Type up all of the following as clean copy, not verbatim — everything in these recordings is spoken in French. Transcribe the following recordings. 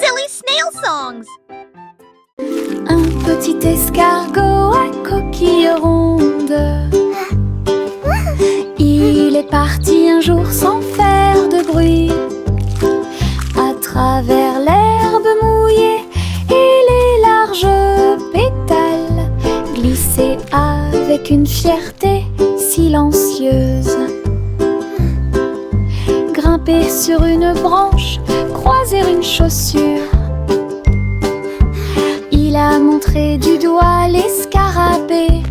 silly snail songs. Un petit escargot à coquille ronde. Il est parti un jour sans faire de bruit, à travers l'herbe mouillée et les larges pétales, glisser avec une fierté silencieuse. Grimper sur une branche, croiser une chaussure. Il a montré du doigt les scarabées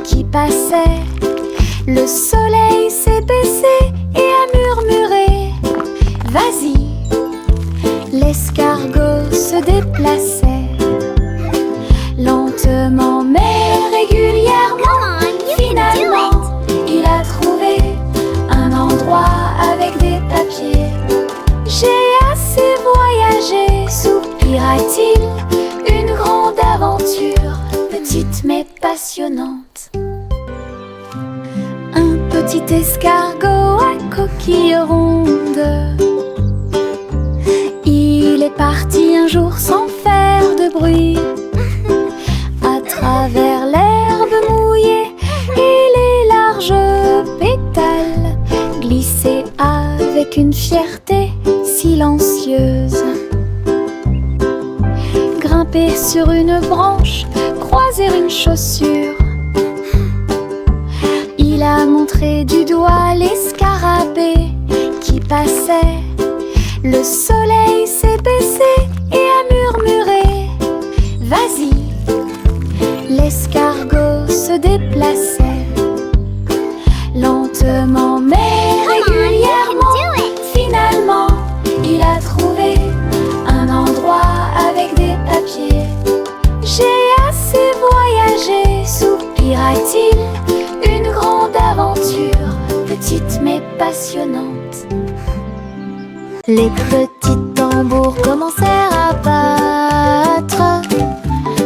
qui passaient. Le soleil s'est baissé et a murmuré: vas-y. L'escargot se déplaçait lentement mais régulièrement. Finalement, il a trouvé un endroit avec des papiers. J'ai assez voyagé, soupira-t-il. Une grande aventure, petite mais passionnante. Un petit escargot à coquille ronde. Il est parti un jour sans faire de bruit, à travers l'herbe mouillée et les larges pétales, glisser avec une fierté silencieuse. Grimper sur une branche, croiser une chaussure. Il a montré du doigt les scarabées qui passaient. Le soleil s'est baissé et a murmuré: vas-y. L'escargot se déplaçait lentement mais régulièrement. Finalement, il a trouvé un endroit avec des papiers. J'ai assez voyagé, soupira-t-il. Une grande aventure, petite mais passionnante. Les petits tambours commencèrent à battre,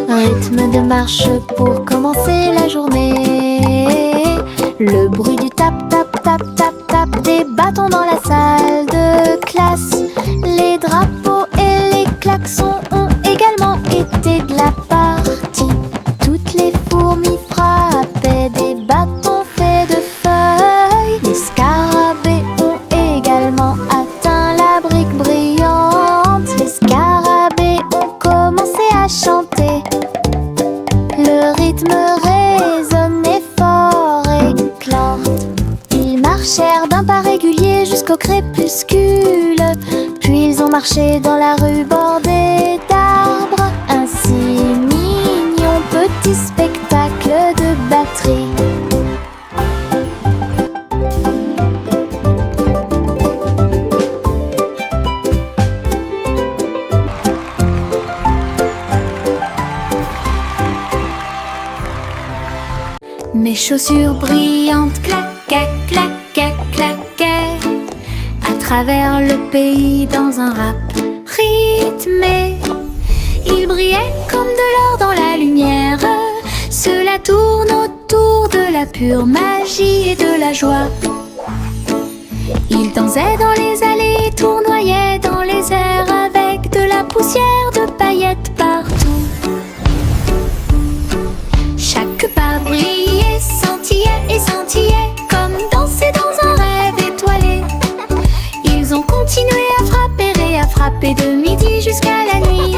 rythme de marche pour commencer la journée. Le bruit du tap tap tap tap tap des bâtons dans la salle de classe. Les drapeaux et les klaxons ont également été de la partie. Toutes les fourmis frappaient des bâtons faits de feuilles. Les scarabées ont également atteint la brique brillante. Les scarabées ont commencé à chanter. Le rythme résonnait fort et clair. Ils marchèrent d'un pas régulier jusqu'au crépuscule. Puis ils ont marché dans la rue bordée d'arbres. Un si mignon petit spectacle de batterie. Mes chaussures brillantes claquaient, claquaient, claquaient à travers le pays dans un rap rythmé. Ils brillaient comme de l'or dans la lumière. Cela tourne autour de la pure magie et de la joie. Ils dansaient dans les allées, tournoyaient dans les airs avec de la poussière de paillettes partout. Chaque pas brillait, scintillait et scintillait comme danser dans un rêve étoilé. Ils ont continué à frapper et à frapper de midi jusqu'à la nuit.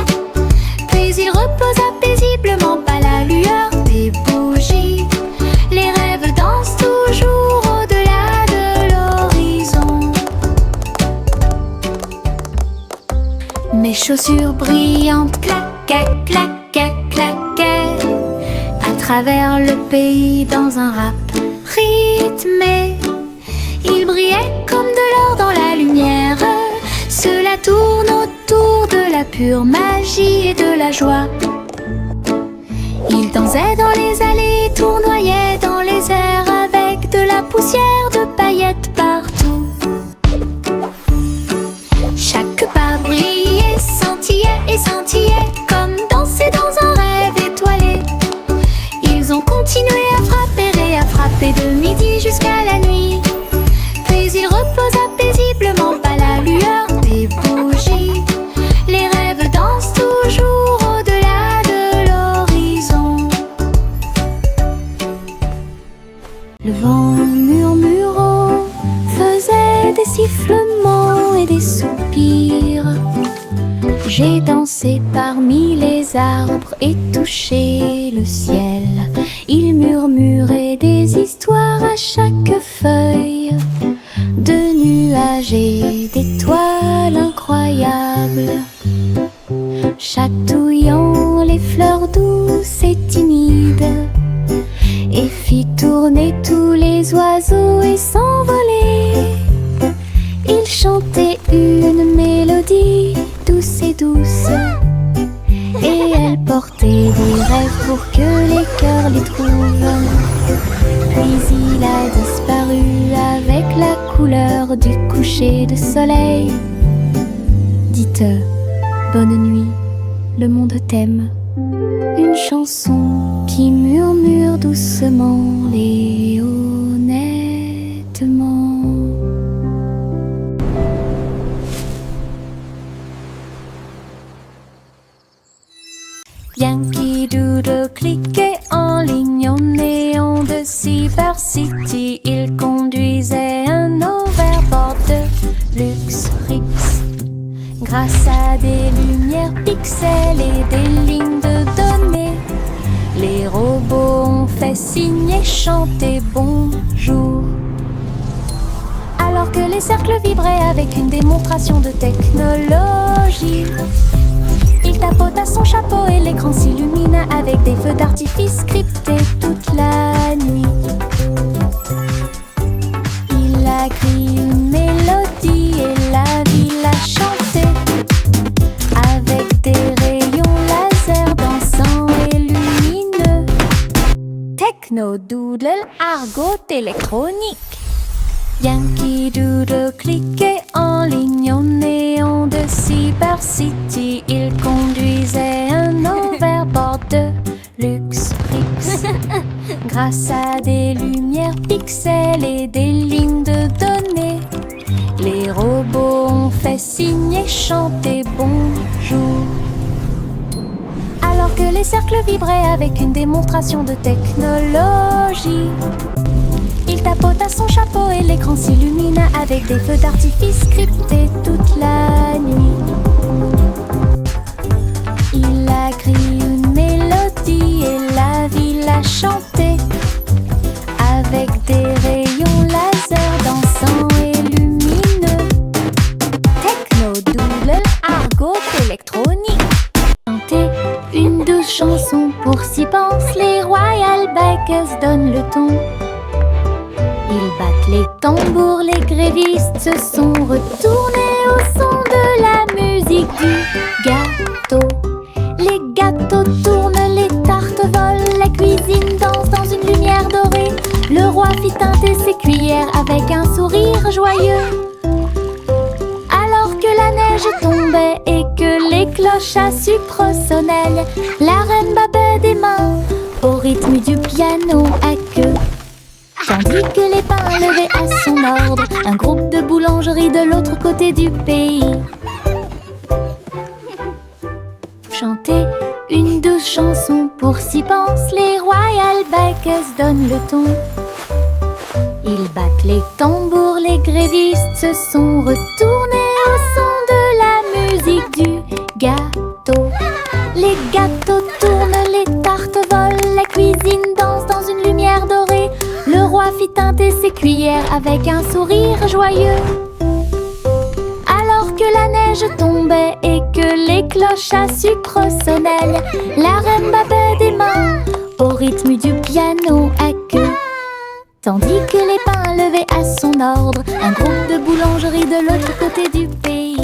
Puis ils reposaient paisiblement à la lueur des bougies. Les rêves dansent toujours au-delà de l'horizon. Mes chaussures brillantes claquaient, claquaient, claquaient à travers le pays dans un rap rythmé. Ils brillaient comme de l'or dans la lumière. Cela tourne autour de la pure magie et de la joie. Ils dansaient dans les allées, tournoyaient dans les airs avec de la poussière de paillettes partout. Chaque pas brillait, scintillait et scintillait comme danser dans un rêve étoilé. Ils ont continué à frapper et à frapper de midi jusqu'à la nuit. Puis ils reposaient paisiblement à la lueur des bougies. Les rêves sifflements et des soupirs. J'ai dansé parmi les arbres et touché le ciel. Il murmurait des histoires à chaque feuille, de nuages et d'étoiles incroyables, chatouillant les fleurs douces et timides, et fit tourner tous les oiseaux et s'envoler. Il chantait une mélodie douce et douce, et elle portait des rêves pour que les cœurs les trouvent. Puis il a disparu avec la couleur du coucher de soleil. Dites bonne nuit, le monde t'aime. Une chanson qui murmure doucement et honnêtement. Yankee Doodle cliquait en ligne au néon de Cyber City. Il conduisait un overboard de luxe Rix. Grâce à des lumières pixels et des lignes de données, les robots ont fait signe et chanter bonjour. Alors que les cercles vibraient avec une démonstration de technologie, il tapota son chapeau et l'écran s'illumina avec des feux d'artifice scriptés toute la nuit. Il a crié une mélodie et la ville a chanté avec des rayons laser dansants et lumineux. Techno Doodle, argot électronique. Yankee Doodle cliquait en ligne au néon de Cyber City. Il conduisait un overboard de luxe Rix. Grâce à des lumières pixels et des lignes de données, les robots ont fait signe et chanter bonjour. Alors que les cercles vibraient avec une démonstration de technologie, il tapota son chapeau et l'écran s'illumina avec des feux d'artifice scriptés toute la nuit. Il a crié une mélodie et la ville a chanté avec des rayons laser dansants et lumineux. Techno Doodle, argot électronique. Chanter une douce chanson pour s'y pensent les Royal Bikers donnent le ton. Ils battent les tambours, les grévistes se sont retournés au son de la musique du gâteau. Les gâteaux tournent, les tartes volent, la cuisine danse dans une lumière dorée. Le roi fit teinter ses cuillères avec un sourire joyeux. Alors que la neige tombait et que les cloches à sucre sonnaient, la reine babait des mains au rythme du piano à queue. Tandis que les pains levaient à son ordre un groupe de boulangeries de l'autre côté du pays. Chanter une douce chanson pour s'y pensent les Royal Bikers donnent le ton. Ils battent les tambours, les grévistes se sont retournés au son de la musique du gâteau. Les gâteaux tournent, les tartes volent, la cuisine danse dans une lumière dorée. Le roi fit teinter ses cuillères avec un sourire joyeux. Alors que la neige tombait et que les cloches à sucre sonnaient, la reine babait des mains au rythme du piano à queue. Tandis que les pains levaient à son ordre un groupe de boulangeries de l'autre côté du pays.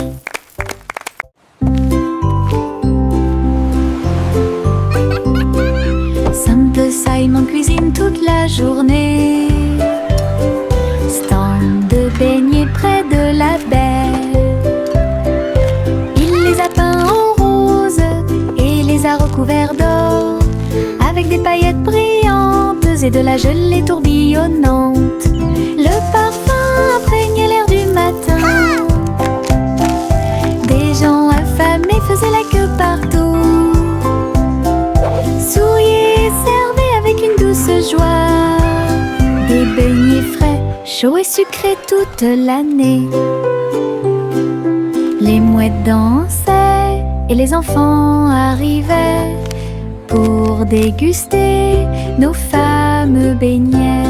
Simple Simon cuisine toute la journée. Stand de beignets près de la baie. Il les a peints en rose et les a recouverts d'or, avec des paillettes brillantes et de la gelée tourbillonnante. Le parfum imprègne l'air du matin. Des gens affamés faisaient la queue partout. Souriez et servez avec une douce joie. Des beignets frais, chauds et sucrés toute l'année. mouettes dansaient et les enfants arrivaient pour déguster nos fameux beignets.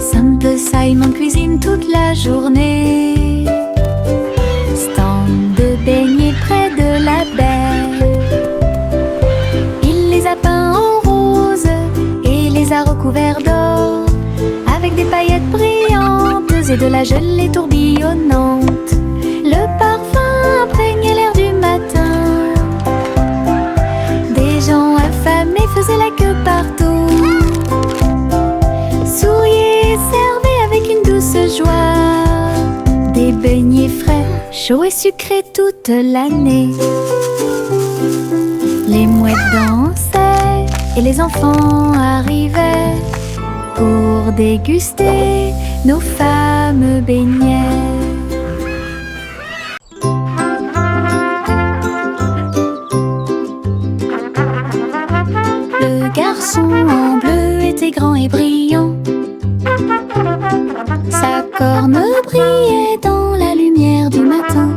Simple Simon cuisine toute la journée. Stand de beignets près de la baie. Il les a peints en rose et les a recouverts d'or, avec des paillettes brillantes et de la gelée tourbillonnante. Le parfum imprégnait l'air du matin. Des gens affamés faisaient la queue partout. Souriaient et servaient avec une douce joie des beignets frais, chauds et sucrés toute l'année. Les mouettes dansaient et les enfants arrivaient pour déguster nos fameux beignets. Le garçon en bleu était grand et brillant. Sa corne brillait dans la lumière du matin.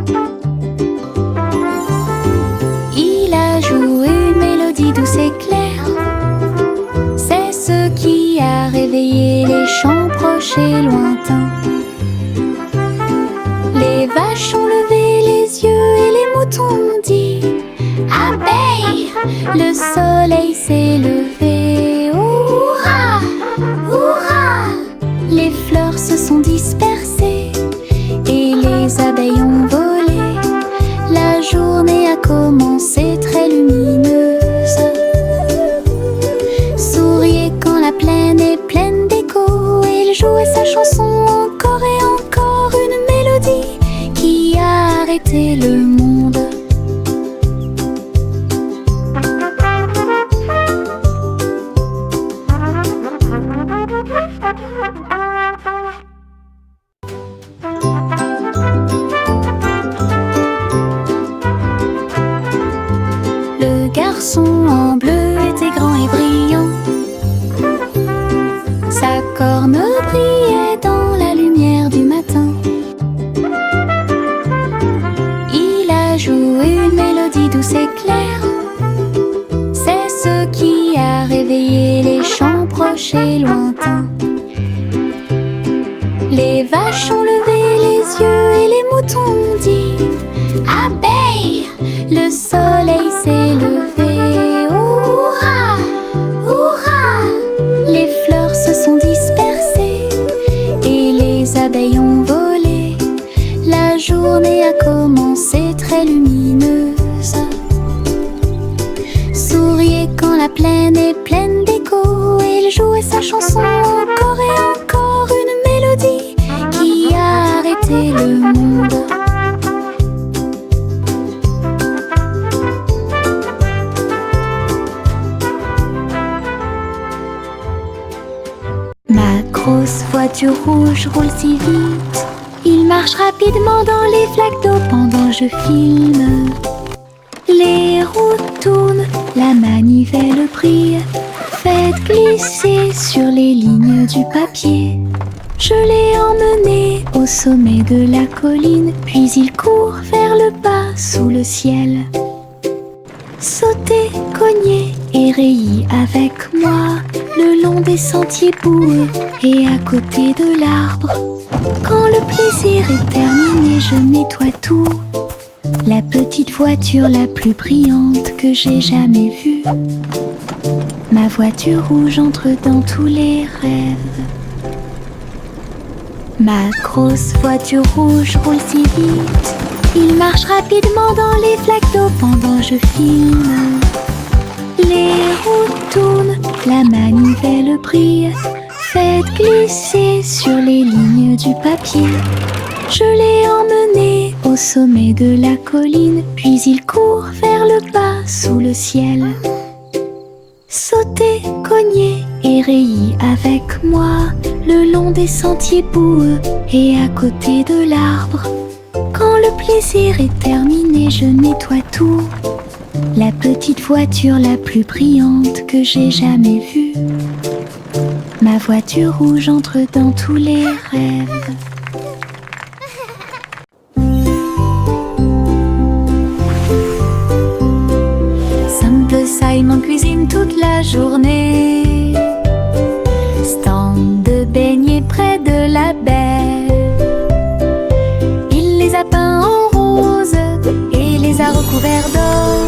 Il a joué une mélodie douce et claire. C'est ce qui a réveillé les champs proches et lointains. Les vaches ont levé les yeux et les moutons ont dit abeille, le soleil s'est levé. Hurrah, hurrah! Les fleurs se sont dispersées et les abeilles ont volé. La journée a commencé très lumineuse. Souriez quand la plaine est pleine d'écho. Et il jouait sa chanson encore et encore, une mélodie qui a arrêté le monde. Le garçon en bleu était grand et brillant. Sa corne brillait dans la lumière du matin. Il a joué une mélodie douce et claire. C'est ce qui a réveillé les champs proches et lointains. Les vaches ont levé les yeux et les moutons ont dit abeille, le soleil s'est levé. Hurrah, hurrah! Les fleurs se sont dispersées et les abeilles ont volé. La journée a commencé très lumineuse. Souriez quand la plaine est pleine d'écho. Et il jouait sa chanson encore et encore, une mélodie qui a arrêté le monde. Ma grosse voiture rouge roule si vite. Il marche rapidement dans les flaques d'eau pendant que je filme. Les roues tournent, la manivelle brille. Faites glisser sur les lignes du papier. Je l'ai emmené au sommet de la colline, puis il court vers le bas sous le ciel. Sautez, cognez et rayez avec moi le long des sentiers boueux et à côté de l'arbre. Quand le plaisir est terminé, je nettoie tout. La petite voiture la plus brillante que j'ai jamais vue. Ma voiture rouge entre dans tous les rêves. Ma grosse voiture rouge roule si vite. Il marche rapidement dans les flaques d'eau pendant que je filme. Les roues tournent, la manivelle brille. Faites glisser sur les lignes du papier. Je l'ai emmené au sommet de la colline, puis il court vers le bas sous le ciel. Sautez, cognez et rayez avec moi le long des sentiers boueux et à côté de l'arbre. Quand le plaisir est terminé, je nettoie tout. La petite voiture la plus brillante que j'ai jamais vue. Ma voiture rouge entre dans tous les rêves. Simple Simon cuisine toute la journée. Stand de beignets près de la baie. Il les a peints en rose et les a recouverts d'or,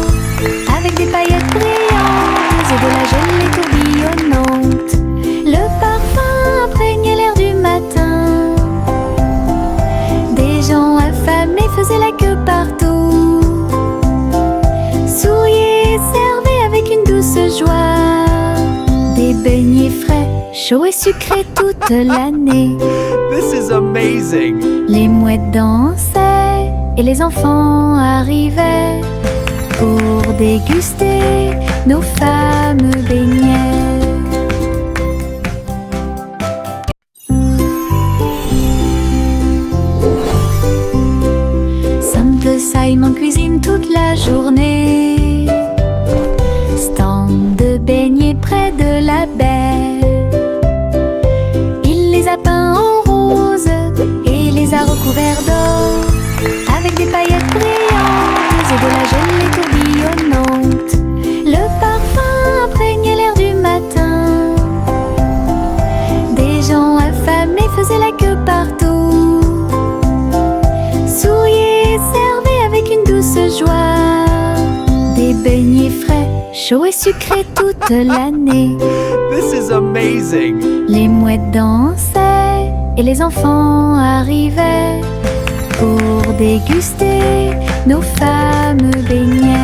avec des paillettes brillantes et de la gelée tourbillonnante. Le parfum imprégnait l'air du matin. Des gens affamés faisaient la queue partout. Souriaient et servaient avec une douce joie des beignets frais, chauds et sucrés toute l'année. This is amazing! Les mouettes dansaient et les enfants arrivaient pour déguster nos fameux beignets. Simple Simon cuisine toute la journée. Stand de beignets près de la baie. Il les a peints en rose et les a recouverts d'or, avec des paillettes brillantes et de la gelée tourbillonnante. Le parfum imprégnait l'air du matin. Des gens affamés faisaient la queue partout. Souriaient et servaient avec une douce joie des beignets frais, chauds et sucrés toute l'année. This is amazing! Les mouettes dansaient et les enfants arrivaient pour déguster nos fameux beignets.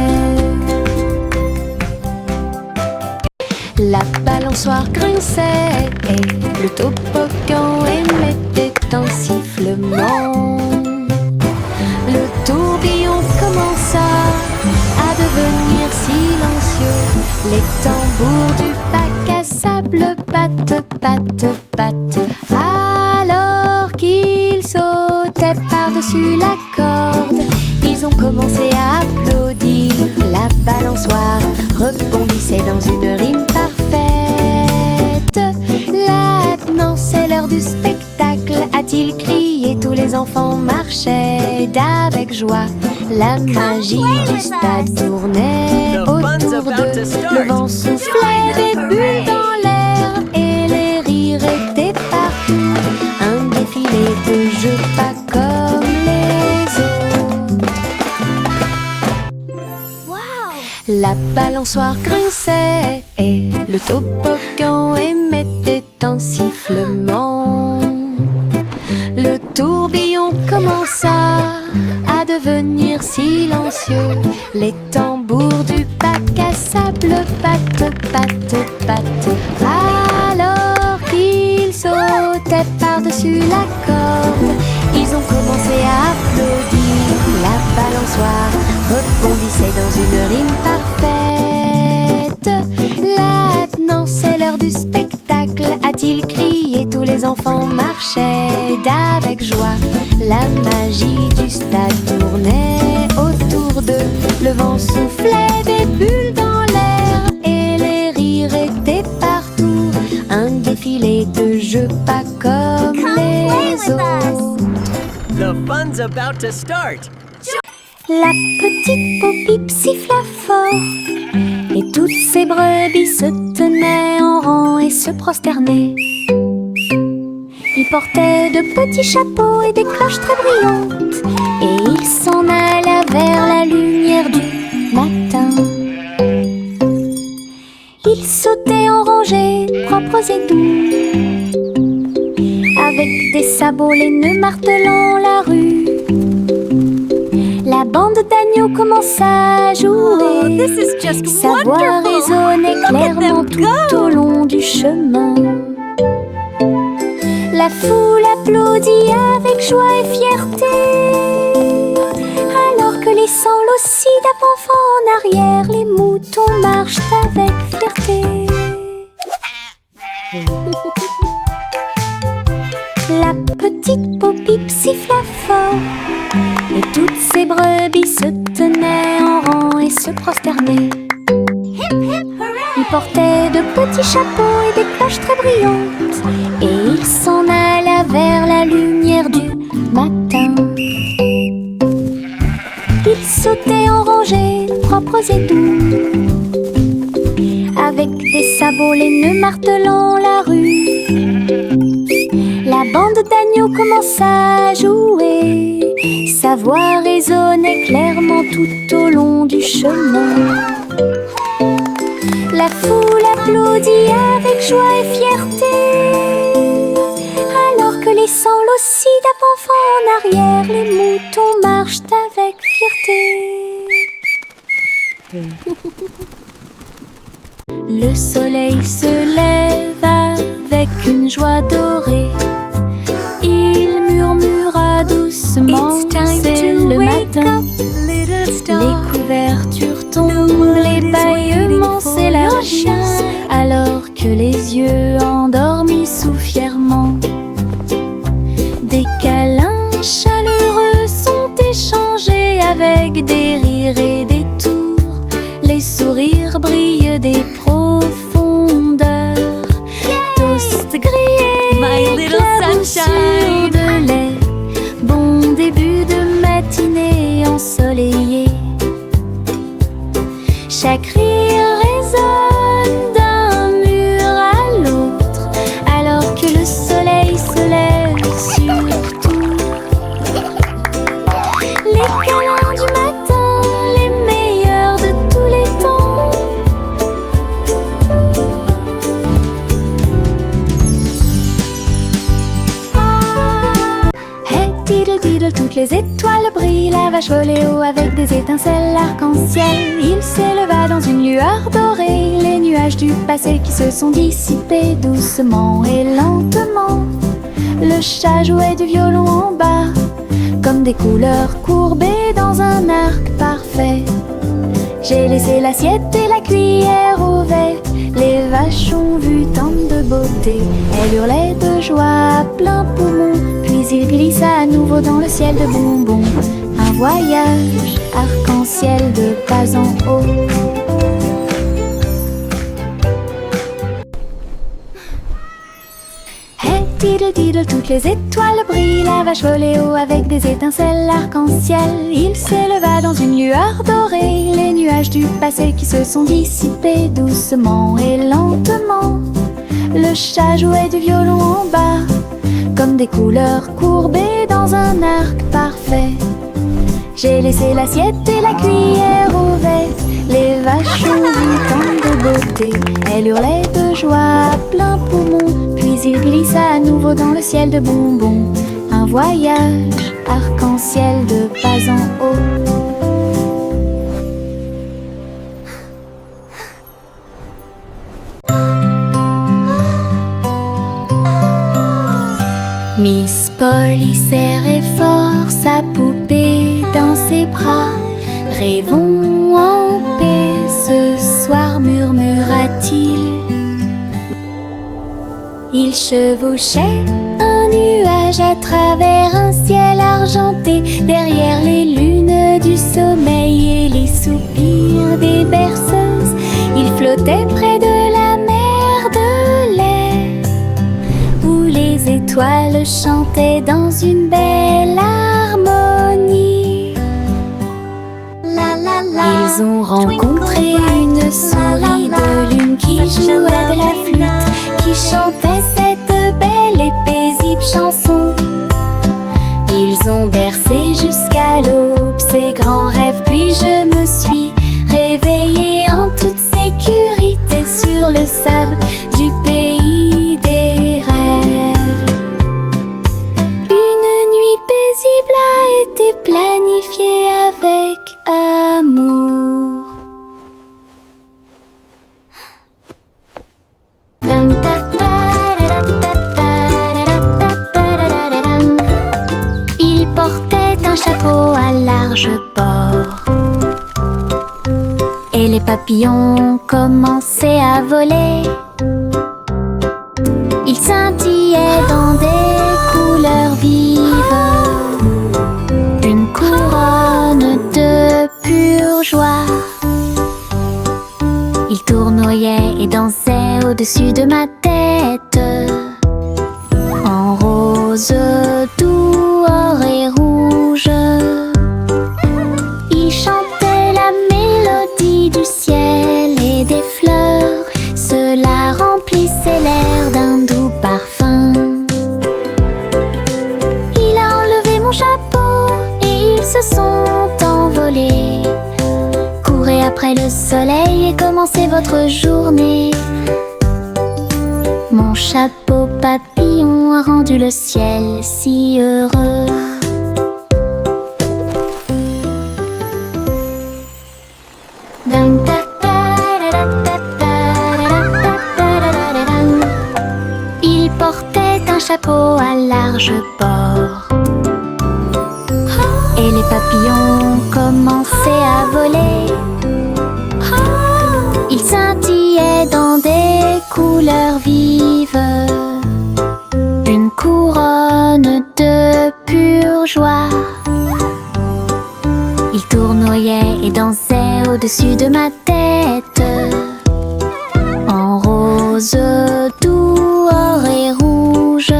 La balançoire grinçait et le toboggan émettait un sifflement. Le tourbillon commença à devenir silencieux. Les tambours du bac à sable battent, battent, battent. Alors qu'ils sautaient par-dessus la corde, ils ont commencé à applaudir. La balançoire rebondissait dans une rime parfaite. Maintenant c'est l'heure du spectacle, a-t-il crié. Tous les enfants marchaient avec joie. La magie du stade tournait autour d'eux. Le vent soufflait des bulles dans l'air et les rires étaient partout. Un défilé de jeux pas comme les autres. La balançoire grinçait et le toboggan émettait un sifflement. Le tourbillon commença à devenir silencieux. Les tambours du bac à sable battent, battent, battent. Alors qu'ils sautaient par-dessus la corde, ils ont commencé à applaudir. La balançoire rebondissait dans une rime parfaite. Maintenant c'est l'heure du spectacle, a-t-il crié. Tous les enfants marchaient avec joie. La magie du stade tournait autour d'eux. Le vent soufflait des bulles dans l'air et les rires étaient partout. Un défilé de jeux pas comme les autres. The fun's about to start! La petite Bo-Bip siffla fort et toutes ses brebis se tenaient en rang et se prosternaient. Ils portaient de petits chapeaux et des cloches très brillantes, et ils s'en alla vers la lumière du matin. Ils sautaient en rangées propres et doux, avec des sabots laineux martelant la rue. La bande d'agneaux commença à jouer. Sa voix résonnait clairement tout au long du chemin. La foule applaudit avec joie et fierté, alors que laissant l'ossie d'avant en arrière, les moutons marchent avec fierté. La petite Bo-Bip siffla fort et toutes ses brebis se tenaient en rang et se prosternaient. Ils portaient de petits chapeaux et des cloches très brillantes, rose et doux. Avec des sabots laineux martelant la rue, la bande d'agneaux commence à jouer. Sa voix résonnait clairement tout au long du chemin. La foule applaudit avec joie et fierté, alors que laissant l'ossie d'avant en arrière, les moutons marchent avec fierté. Le soleil se lève avec une joie dorée. Il murmura doucement, c'est le matin. Les couvertures tombent, les bâillements s'élargissent, alors que les yeux endormis souffrent fièrement. Des câlins chaleureux sont échangés avec des rires et des tours. Les sourires brillent des profondeurs. Toast grillé, My little éclaboussure sunshine. de lait. Bon début de matinée ensoleillée. Chaque rire résonne d'un mur à l'autre, alors que le soleil se lève sur tout. Les câlins du matin, les meilleurs de tous les temps. Hey diddle diddle, toutes les étoiles brillent, la vache volait haut avec des étincelles arc-en-ciel. Il s'éleva dans une lueur dorée, les nuages du passé qui se sont dissipés doucement et lentement. Le chat jouait du violon en bas, comme des couleurs courbées dans un arc parfait. J'ai laissé l'assiette et la cuillère au vert. Les vaches ont vu tant de beauté. Elles hurlaient de joie à plein poumon. Puis il glissa à nouveau dans le ciel de bonbons. Un voyage arc-en-ciel de pas en haut. Hey diddle diddle, toutes les étoiles brillent, la vache volait haut avec des étincelles arc-en-ciel. Il s'éleva dans une lueur dorée, les nuages du passé qui se sont dissipés doucement et lentement. Le chat jouait du violon en bas, comme des couleurs courbées dans un arc parfait. J'ai laissé l'assiette et la cuillère au vert. Les vaches ont vu tant de beauté. Elles hurlaient de joie à plein poumon. Puis il glissa à nouveau dans le ciel de bonbons. Un voyage arc-en-ciel de pas en haut. Miss Polly serrait fort sa poupée dans ses bras. Rêvons en paix ce soir, murmura-t-il. Il chevauchait un nuage à travers un ciel argenté, derrière les lunes du sommeil et les soupirs des berceuses. Il flottait près de la mer de lait, où les étoiles chantaient dans une belle harmonie. Ils ont rencontré une souris de lune qui jouait de la flûte, qui chantait cette belle et paisible chanson. Ils ont bercé jusqu'à l'aube ces grands rêves, puis je me suis réveillée en toute sécurité sur le sable du pays des rêves. Une nuit paisible a été planifiée avec amour. Il portait un chapeau à large bord, et les papillons commençaient à voler. Ils scintillaient dans des couleurs vives, une couronne de pure joie. Ils tournoyaient et dansaient au-dessus de ma tête, en rose doux, or et rouge. Ils chantaient la mélodie votre journée. Mon chapeau papillon a rendu le ciel si heureux. Il portait un chapeau à large bord et les papillons commençaient à voler. Ils scintillaient dans des couleurs vives, une couronne de pure joie. Ils tournoyaient et dansaient au-dessus de ma tête, en rose, doux, or et rouge.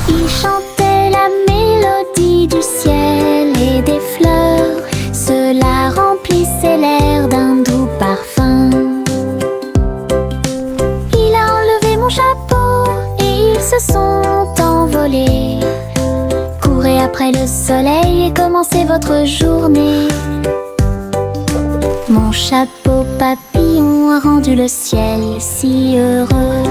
Ils chantaient la mélodie du ciel et des fleurs. Cela remplissait l'air d'un doux parfum. Il a enlevé mon chapeau et ils se sont envolés. Courez après le soleil et commencez votre journée. Mon chapeau papillon a rendu le ciel si heureux.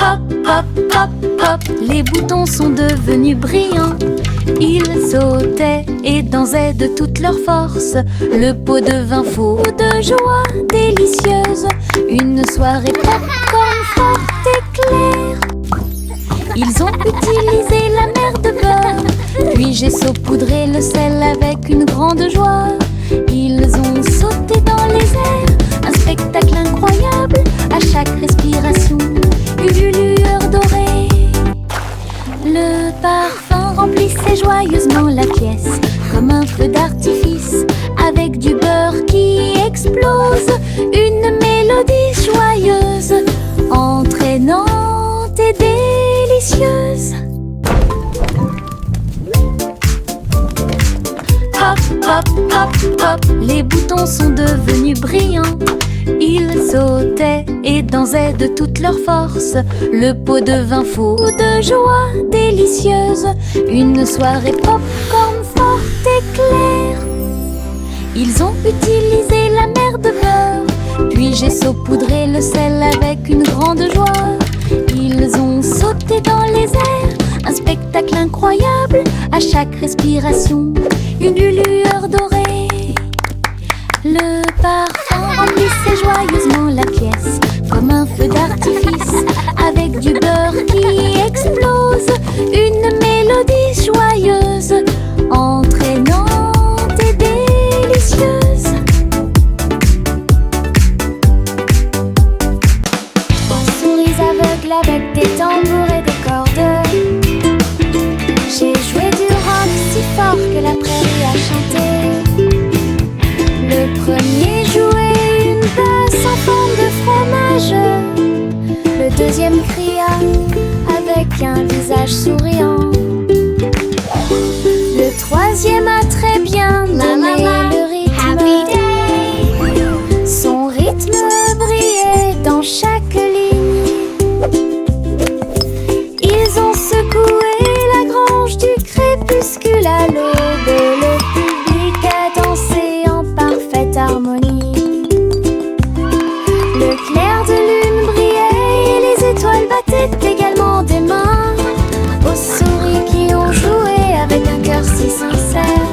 Hop, hop, hop, hop, les boutons sont devenus brillants. Ils sautaient et dansaient de toute leur force. Le pot devint fou de joie délicieuse. Une soirée popcorn forte et claire. Ils ont utilisé la mer de beurre, puis j'ai saupoudré le sel avec une grande joie. Ils ont sauté dans les airs, un spectacle incroyable. À chaque respiration, une lueur dorée. Le parfum remplissait joyeusement la pièce, comme un feu d'artifice, avec du beurre qui explose. Une mélodie joyeuse, entraînante et délicieuse. Hop, hop, hop, hop, les boutons sont devenus brillants. Ils sautaient et dansaient de toute leur force. Le pot devint fou de joie délicieuse. Une soirée popcorn forte et claire. Ils ont utilisé la mer de beurre, puis j'ai saupoudré le sel avec une grande joie. Ils ont sauté dans les airs, un spectacle incroyable. À chaque respiration, une lueur dorée. Le parfum remplissait joyeusement la pièce, comme un feu d'artifice, avec du beurre qui explose. Une mélodie joyeuse, entraînante et délicieuse. Souris aveugles avec des tambours et des cordes. J'ai joué du rock si fort que la prairie a chanté. Le premier jouait une basse en forme de fromage. Le deuxième cria avec un visage souriant. Le troisième a très bien donné le rythme. Son rythme brillait dans chaque ligne. Ils ont secoué la grange du crépuscule à l'aube et le public a dansé en parfaite harmonie. Le clair de lune brillait et les étoiles battaient également des mains aux souris qui ont joué avec un cœur si sincère.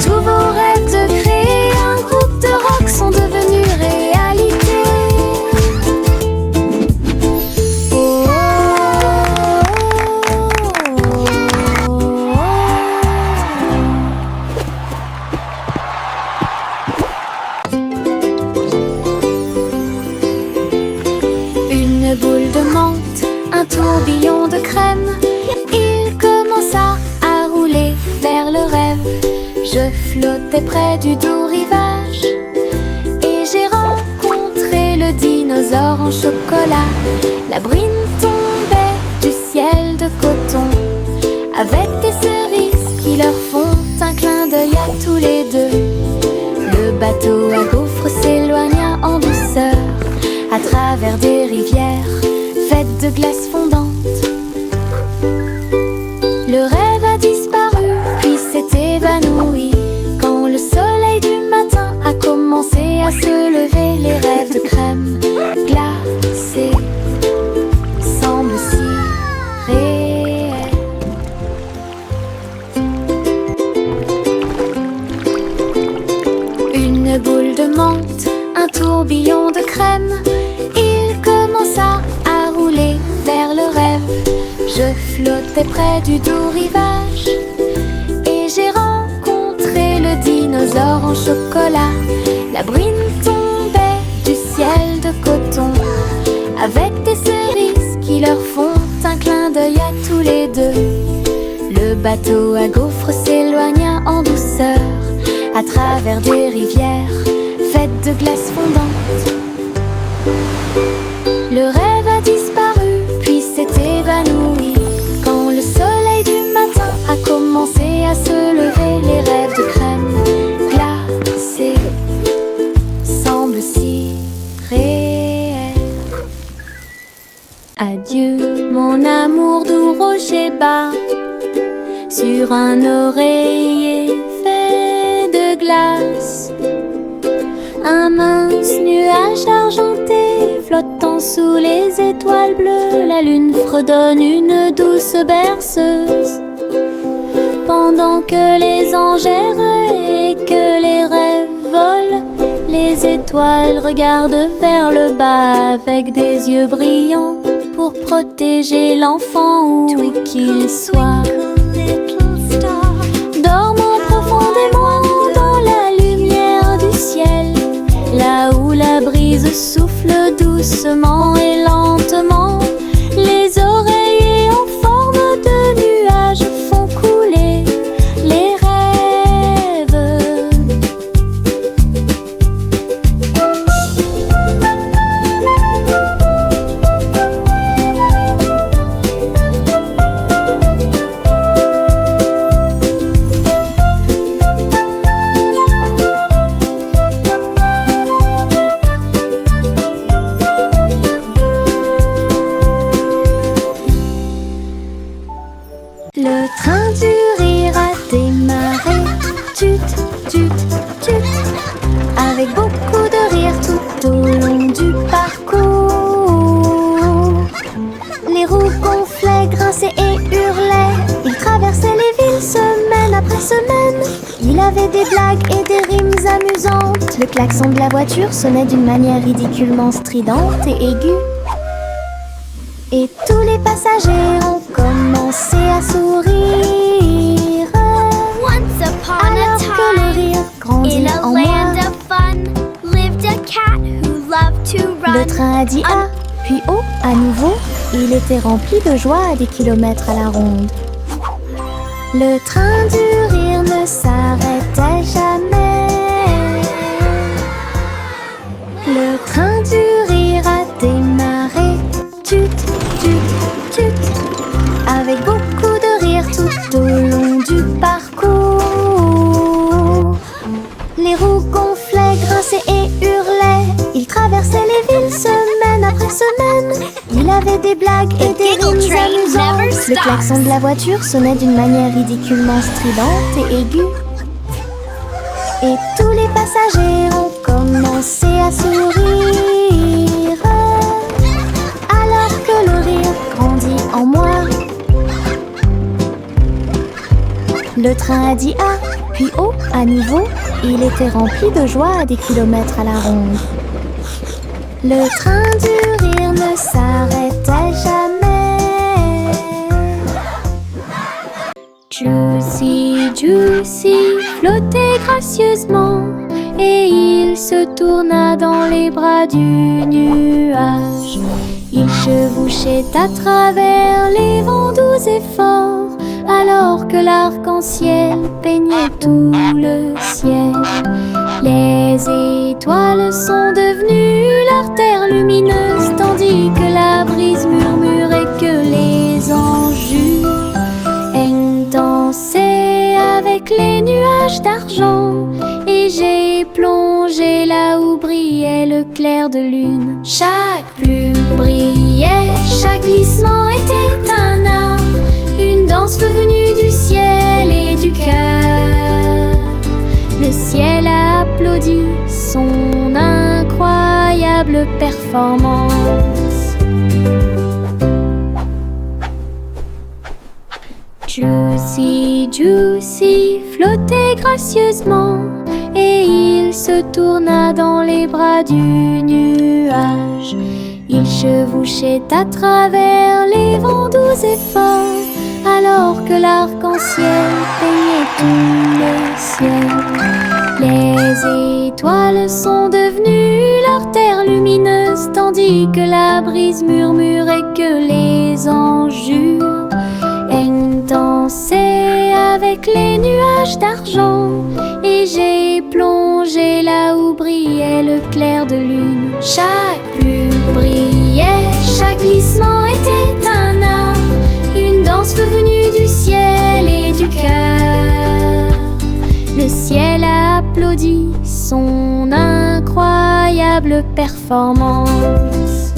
Tous vos rêves de créer un groupe de rock sont devenus réalité. Oh, oh, oh, Une boule de menthe, un tourbillon de crème. Il commença à rouler vers le rêve. Je flottais près du doux rivage et j'ai rencontré le dinosaure en chocolat. La bruine tombait du ciel de coton avec des cerises qui leur font un clin d'œil à tous les deux. Le bateau à gaufres s'éloigna en douceur à travers des rivières faites de glace fondante. Le rêve a disparu à se lever, les rêves de crème glacée semblent si réels. Une boule de menthe, un tourbillon de crème, il commença à rouler vers le rêve. Je flottais près du doux rivage et j'ai rencontré le dinosaure en chocolat. La bruine tombait du ciel de coton avec des cerises qui leur font un clin d'œil à tous les deux. Le bateau à gaufres s'éloigna en douceur à travers des rivières faites de glace fondante. Le rêve a disparu puis s'est évanoui quand le soleil du matin a commencé à se lever. Les rêves de crème glacée semblent si réels. Adieu mon amour doux rocher bas sur un oreiller fait de glace. Un mince nuage argenté flottant sous les étoiles bleues. La lune fredonne une douce berceuse pendant que les anges errent et que les rêves volent. Les étoiles regardent vers le bas avec des yeux brillants pour protéger l'enfant où qu'il soit. Dormons profondément dans la lumière du ciel, là où la brise souffle doucement et lentement. Les oreillers en forme de nuages font couler les rêves. Le train du rire a démarré, tut, tut, tut, avec beaucoup de rire tout au long du parcours. Les roues gonflaient, grinçaient et hurlaient. Il traversait les villes semaine après semaine. Il avait des blagues et des rimes amusantes. Le klaxon de la voiture sonnait d'une manière ridiculement stridente et aiguë. Et tous les passagers ont commencé à sourire. Once upon a Alors que le time, rire grandit in a en moi, land of fun, lived a cat who loved to le run. train a dit A, puis O à nouveau. Il était rempli de joie à des kilomètres à la ronde. Le train du rire ne s'arrêtait jamais. Le train du rire a démarré, tut, tut, tut, avec beaucoup de rire tout au long du parcours. Les roues gonflaient, grinçaient et hurlaient. Il traversait les villes semaine après semaine. Il avait des blagues et des giggle rimes train amusantes. never Le stops. klaxon de la voiture sonnait d'une manière ridiculement stridente et aiguë. Et tous les passagers ont commencé à sourire. Alors que le rire grandit en moi, le train a dit A, puis O à nouveau. Il était rempli de joie à des kilomètres à la ronde. Le train du rire ne s'arrêtait jamais. Juicy, Juicy flottait gracieusement et il se tourna dans les bras du nuage. Il chevauchait à travers les vents doux et forts alors que l'arc-en-ciel peignait tout le ciel. Les étoiles sont devenues l'artère lumineuse tandis que la brise murmurait que les anges jurent. Elle dansait avec les nuages d'argent et j'ai plongé là où brillait le clair de lune. Chaque plume brillait, chaque glissement était un art, une danse venue du ciel et du cœur. Le ciel a applaudi son âme. incroyable performance. Juicy, Juicy flottait gracieusement et il se tourna dans les bras du nuage. Il chevauchait à travers les vents doux et forts, alors que l'arc-en-ciel peignait tout le ciel. Les étoiles sont devenues leur terre lumineuse, tandis que la brise murmure et que les anges jurent. Elle dansait avec les nuages d'argent, et j'ai plongé là où brillait le clair de lune. Chaque plume brillait, chaque glissement était un art, une danse venue du ciel et du cœur. Le ciel a applaudi son incroyable performance.